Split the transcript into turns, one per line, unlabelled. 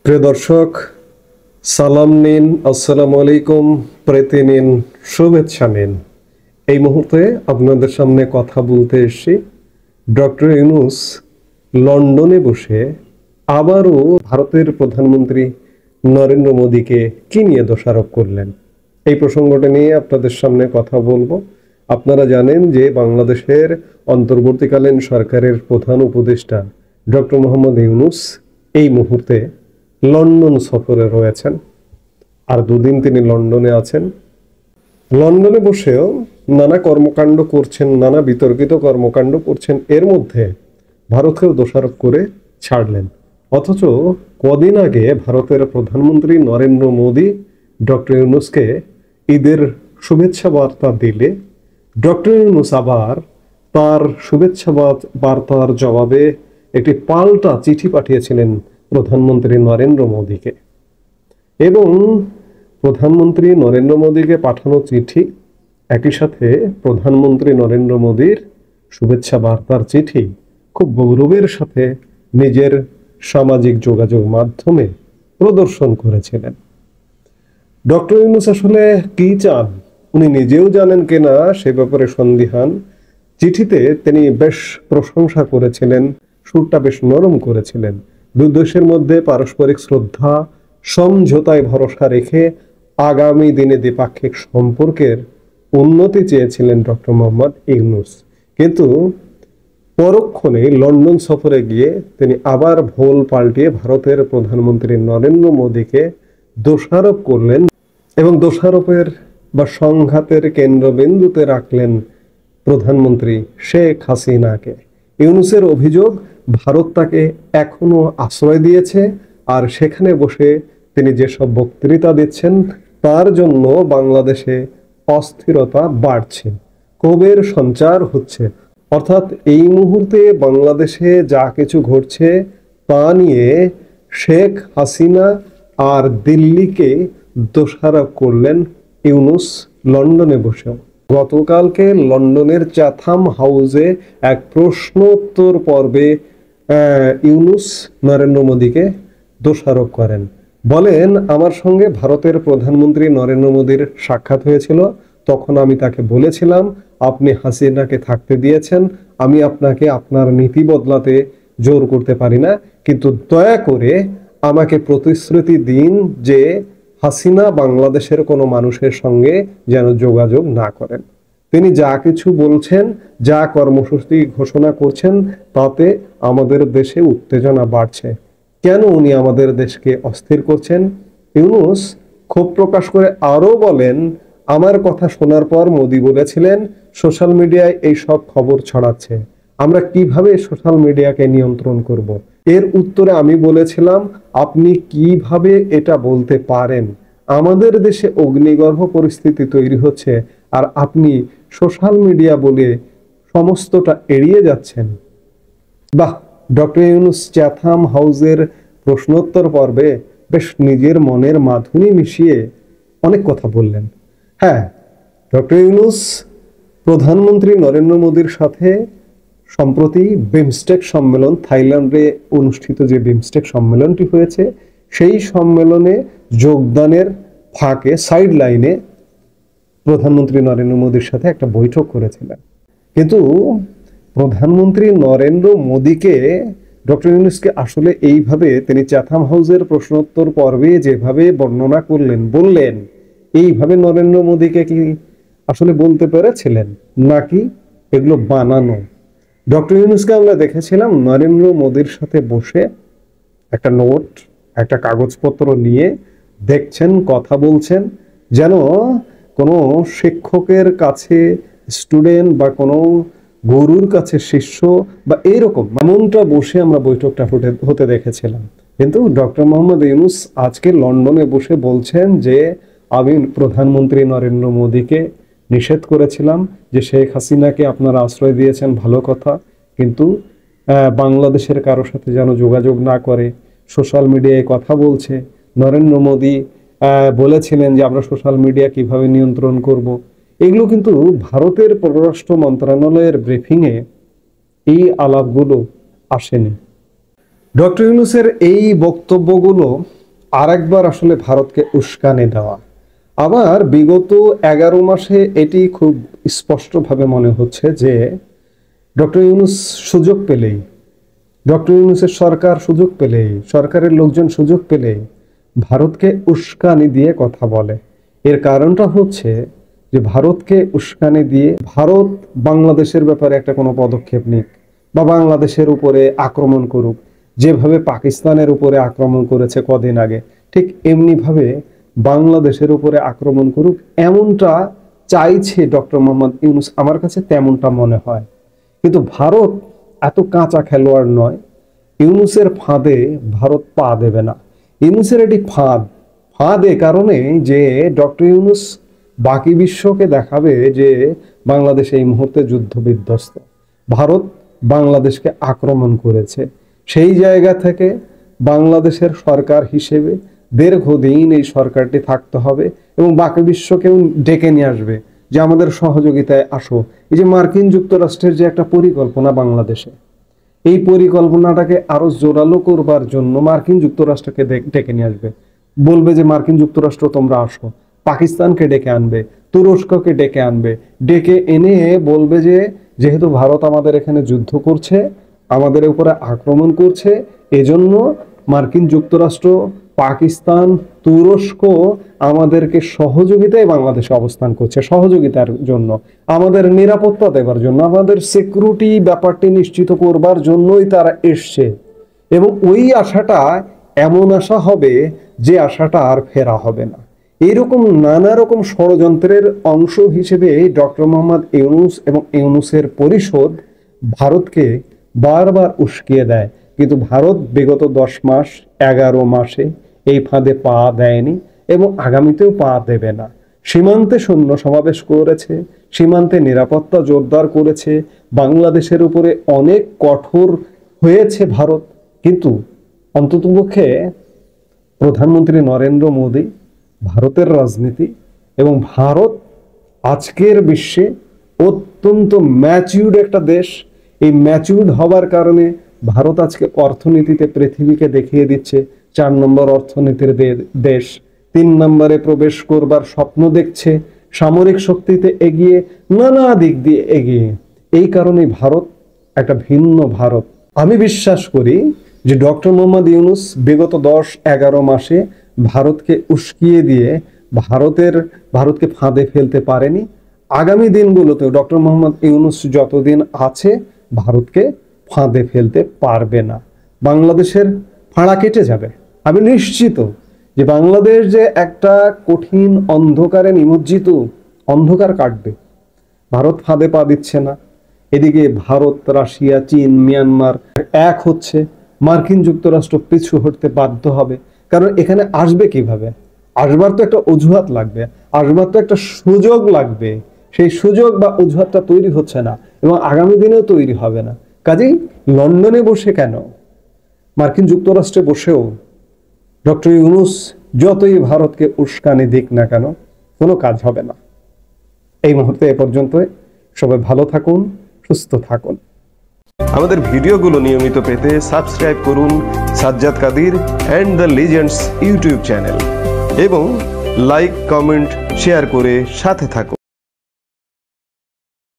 প্রিয় দর্শক, সালাম নিন, আসসালামু আলাইকুম, প্রীতি নিন, শুভেচ্ছা নিন। এই মুহূর্তে আপনাদের সামনে কথা বলতে এসেছি। ডক্টর ইউনূস লন্ডনে বসে আবারও ভারতের প্রধানমন্ত্রী নরেন্দ্র মোদীকে কি নিয়ে দোষারোপ করলেন, এই প্রসঙ্গটা নিয়ে আপনাদের সামনে কথা বলবো। আপনারা জানেন যে বাংলাদেশের অন্তর্বর্তীকালীন সরকারের প্রধান উপদেষ্টা ডক্টর মোহাম্মদ ইউনূস এই মুহূর্তে লন্ডন সফরে রয়েছেন, আর দুদিন তিনি লন্ডনে আছেন। লন্ডনে বসেও নানা কর্মকাণ্ড করছেন, নানা বিতর্কিত কর্মকাণ্ড করছেন, এর মধ্যে ভারতকেও দোষারোপ করে ছাড়লেন। অথচ কদিন আগে ভারতের প্রধানমন্ত্রী নরেন্দ্র মোদী ডক্টর ইউনূসকে ঈদের শুভেচ্ছা বার্তা দিলে ডক্টর ইউনূস আবার তার শুভেচ্ছা বার্তার জবাবে একটি পাল্টা চিঠি পাঠিয়েছিলেন প্রধানমন্ত্রী নরেন্দ্র মোদীকে। এবং প্রধানমন্ত্রী নরেন্দ্র মোদীকে পাঠানো চিঠি, একই সাথে প্রধানমন্ত্রী নরেন্দ্র মোদীর শুভেচ্ছা বার্তার চিঠি খুব গৌরবের সাথে নিজের সামাজিক যোগাযোগ মাধ্যমে প্রদর্শন করেছিলেন। ডক্টর ইউনূস আসলে কি চান উনি নিজেও জানেন কিনা সে ব্যাপারে সন্দিহান। চিঠিতে তিনি বেশ প্রশংসা করেছিলেন, সুরটা বেশ নরম করেছিলেন। দুই দেশের মধ্যে পারস্পরিক শ্রদ্ধা, সমঝোতায় ভরসা রেখে আগামী দিনে দ্বিপাক্ষিক সম্পর্কের উন্নতি চেয়েছিলেন ডক্টর মোহাম্মদ ইউনূস। কিন্তু পরক্ষণে লন্ডন সফরে গিয়ে তিনি আবার ভোল পাল্টিয়ে ভারতের প্রধানমন্ত্রী নরেন্দ্র মোদীকে দোষারোপ করলেন এবং দোষারোপের বা সংঘাতের কেন্দ্রবিন্দুতে রাখলেন প্রধানমন্ত্রী শেখ হাসিনাকে। ইউনূসের অভিযোগ, ভারত তাকে এখনো আশ্রয় দিয়েছে, আর সেখানে বসে তিনি যেসব বক্তৃতা দিচ্ছেন তার জন্য বাংলাদেশে অস্থিরতা বাড়ছে, ক্ষোভের সঞ্চার হচ্ছে। অর্থাৎ এই মুহূর্তে বাংলাদেশে যা কিছু ঘটছে তা নিয়ে শেখ হাসিনা আর দিল্লিকে দোষারোপ করলেন ইউনূস লন্ডনে বসেও। গতকালকে লন্ডনের চ্যাথাম হাউসে এক প্রশ্নোত্তর পর্বে ইউনূস নরেন্দ্র মোদীকে দোষারোপ করেন, বলেন আমার সঙ্গে ভারতের প্রধানমন্ত্রী নরেন্দ্র মোদীর সাক্ষাৎ হয়েছিল, তখন আমি তাকে বলেছিলাম আপনি হাসিনাকে থাকতে দিয়েছেন, আমি আপনাকে আপনার নীতি বদলাতে জোর করতে পারি না, কিন্তু দয়া করে আমাকে প্রতিশ্রুতি দিন যে হাসিনা বাংলাদেশের কোনো মানুষের সঙ্গে যেন যোগাযোগ না করেন। তিনি যা কিছু বলছেন, যা কর্মসূচি ঘোষণা করছেন, তাতে আমাদের দেশে উত্তেজনা বাড়ছে। কেন উনি আমাদের দেশকে অস্থির করছেন? ইউনূস ক্ষোভ প্রকাশ করে আরো বলেন, আমার কথা শোনার পর মোদী বলেছিলেন সোশ্যাল মিডিয়ায় এই সব খবর ছড়াচ্ছে, আমরা কিভাবে সোশ্যাল মিডিয়াকে নিয়ন্ত্রণ করব। এর উত্তরে আমি বলেছিলাম আপনি কিভাবে এটা বলতে পারেন? আমাদের দেশে অগ্নিগর্ভ পরিস্থিতি তৈরি হচ্ছে আর আপনি সোশ্যাল মিডিয়া বলে সমস্তটা এড়িয়ে যাচ্ছেন। বাহ, ডক্টর ইউনূস চ্যাথাম হাউসের প্রশ্নোত্তর পর্বে বেশ নিজের মনের মাধুরী মিশিয়ে অনেক কথা বললেন। হ্যাঁ, ডক্টর ইউনূস প্রধানমন্ত্রী নরেন্দ্র মোদীর সাথে সম্প্রতি বিমস্টেক সম্মেলন, থাইল্যান্ডে অনুষ্ঠিত যে বিমস্টেক সম্মেলনটি হয়েছে, সেই সম্মেলনে যোগদানের ফাঁকে সাইড লাইনে প্রধানমন্ত্রী নরেন্দ্র মোদীর সাথে একটা বৈঠক করেছিলেন। কিন্তু প্রধানমন্ত্রী নরেন্দ্র মোদীকে ডক্টর ইউনূসকে আসলে এইভাবে তিনি চ্যাথাম হাউসের প্রশ্নোত্তর পর্বে যেভাবে বর্ণনা করলেন, বললেন, এইভাবে নরেন্দ্র মোদীকে কি আসলে বলতে পেরেছিলেন নাকি এগুলো বানানো? ডক্টর ইউনূসকে আমরা দেখেছিলাম নরেন্দ্র মোদীর সাথে বসে একটা নোট, একটা কাগজপত্র নিয়ে দেখছেন, কথা বলছেন, যেন কোনো শিক্ষকের কাছে স্টুডেন্ট বা কোনো গুরুর কাছে শিষ্য বা এইরকম এমনটা বসে আমরা বৈঠকটা হতে দেখেছিলাম। কিন্তু ডক্টর মোহাম্মদ ইউনূস আজকে লন্ডনে বসে বলছেন যে আমি প্রধানমন্ত্রী নরেন্দ্র মোদীকে নিষেধ করেছিলাম যে শেখ হাসিনাকে আপনারা আশ্রয় দিয়েছেন, ভালো কথা, কিন্তু বাংলাদেশের কারোর সাথে যেন যোগাযোগ না করে, সোশ্যাল মিডিয়ায় কথা বলছে। নরেন্দ্র মোদী বলেছিলেন যে আমরা সোশ্যাল মিডিয়া কিভাবে নিয়ন্ত্রণ করব। এগুলো কিন্তু ভারতের পররাষ্ট্র মন্ত্রণালয়ের ব্রিফিংয়ে এই আলাপগুলো আসেনি। ডক্টর ইউনূসের এই বক্তব্যগুলো আরেকবার আসলে ভারতকে উস্কানি দেওয়া। আবার বিগত 11 মাসে এটি খুব স্পষ্টভাবে মনে হচ্ছে যে ডক্টর ইউনূস সুযোগ পেলেই, ডক্টর ইউনূসের সরকার সুযোগ পেলেই, সরকারের লোকজন সুযোগ পেলেই ভারতকে উস্কানি দিয়ে কথা বলে। এর কারণটা হচ্ছে যে ভারতকে উস্কানি দিয়ে ভারত বাংলাদেশের ব্যাপারে একটা কোনো পদক্ষেপ নিক বা বাংলাদেশের উপরে আক্রমণ করুক, যেভাবে পাকিস্তানের উপরে আক্রমণ করেছে কদিন আগে, ঠিক এমনিভাবে বাংলাদেশের উপরে আক্রমণ করুক, এমনটা চাইছে ডক্টর মোহাম্মদ ইউনূস। আমার কাছে তেমনটা মনে হয়। কিন্তু ভারত এত কাঁচা খেলোয়াড় নয়, ইউনূসের ফাঁদে ভারত পা দেবে না। ইউনূসের এটি ফাঁদ এ কারণে যে ডক্টর ইউনূস বাকি বিশ্বকে দেখাবে যে বাংলাদেশ এই মুহূর্তে যুদ্ধ বিধ্বস্ত, ভারত বাংলাদেশকে আক্রমণ করেছে। সেই জায়গা থেকে বাংলাদেশের সরকার হিসেবে দীর্ঘদিন এই সরকারটি থাকতে হবে এবং বাকি বিশ্বকেও ডেকে নিয়ে আসবে যে আমাদের সহযোগিতায় আসো। এই যে মার্কিন যুক্তরাষ্ট্রের যে একটা পরিকল্পনা বাংলাদেশে, এই পরিকল্পনাটাকে আরো জোরালো করবার জন্য মার্কিন যুক্তরাষ্ট্রকে ডেকে নিয়ে আসবে, বলবে যে মার্কিন যুক্তরাষ্ট্র তোমরা আসো। পাকিস্তানকে ডেকে আনবে, তুরস্ককে ডেকে আনবে, ডেকে এনে বলবে যে যেহেতু ভারত আমাদের এখানে যুদ্ধ করছে, আমাদের উপরে আক্রমণ করছে, এজন্য মার্কিন যুক্তরাষ্ট্র, পাকিস্তান, তুরস্ক আমাদেরকে সহযোগিতায় বাংলাদেশে অবস্থান করছে, সহযোগিতার জন্য, আমাদের নিরাপত্তা দেবার জন্য, আমাদের সিকিউরিটি ব্যাপারটি নিশ্চিত করবার জন্যই তারা এসছে। এবং ওই আশাটা এমন আশা হবে যে আশাটা আর ফেরা হবে না। এইরকম নানা রকম ষড়যন্ত্রের অংশ হিসেবে ডক্টর মোহাম্মদ ইউনূস এবং ইউনূসের পরিষদ ভারতকে বারবার উস্কিয়ে দেয়। কিন্তু ভারত বিগত 10 মাস 11 মাসে এই ফাঁদে পা দেয়নি এবং আগামীতেও পা দেবে না। সীমান্তে সৈন্য সমাবেশ করেছে, সীমান্তে নিরাপত্তা জোরদার করেছে, বাংলাদেশের উপরে অনেক কঠোর হয়েছে ভারত। কিন্তু অন্ততপক্ষে প্রধানমন্ত্রী নরেন্দ্র মোদী, ভারতের রাজনীতি এবং ভারত আজকের বিশ্বে অত্যন্ত ম্যাচিউরড একটা দেশ। এই ম্যাচিউরড হবার কারণে ভারত আজকে অর্থনীতিতে পৃথিবীকে দেখিয়ে দিচ্ছে 4 নম্বর অর্থনীতির দেশ, 3 নম্বরে প্রবেশ করবার স্বপ্ন দেখছে, সামরিক শক্তিতে এগিয়ে, নানা দিক দিয়ে এগিয়ে। এই কারণে ভারত একটা ভিন্ন ভারত। আমি বিশ্বাস করি যে ডক্টর মোহাম্মদ ইউনূস বিগত 10-11 মাসে ভারতকে উস্কিয়ে দিয়ে ভারতকে ফাঁদে ফেলতে পারেনি। আগামী দিনগুলোতেও ডক্টর মোহাম্মদ ইউনূস যতদিন আছে ভারতকে ফাঁদে ফেলতে পারবে না। বাংলাদেশের ফাঁড়া কেটে যাবে। আমি নিশ্চিত যে বাংলাদেশ যে একটা কঠিন অন্ধকারে নিমজ্জিত, অন্ধকার কাটবে। ভারত ফাঁদে পা দিচ্ছে না, এদিকে ভারত, রাশিয়া, চীন, মিয়ানমার এক হচ্ছে, মার্কিন যুক্তরাষ্ট্র পিছু হটতে বাধ্য হবে। কারণ এখানে আসবে কিভাবে? আসবার তো একটা অজুহাত লাগবে, আসবার তো একটা সুযোগ লাগবে। সেই সুযোগ বা অজুহাতটা তৈরি হচ্ছে না এবং আগামী দিনেও তৈরি হবে না। কাজেই লন্ডনে বসে কেন, মার্কিন যুক্তরাষ্ট্রে বসেও ডক্টর ইউনূস যতই ভারতকে উস্কানি দিক না কেন, কোনো কাজ হবে না। এই মুহূর্তে এ পর্যন্তই। সবাই ভালো থাকুন, সুস্থ থাকুন।
আমাদের ভিডিওগুলো নিয়মিত পেতে সাবস্ক্রাইব করুন Sajjad Kadir and the legends YouTube channel এবং লাইক, কমেন্ট, শেয়ার করে সাথে থাকুন।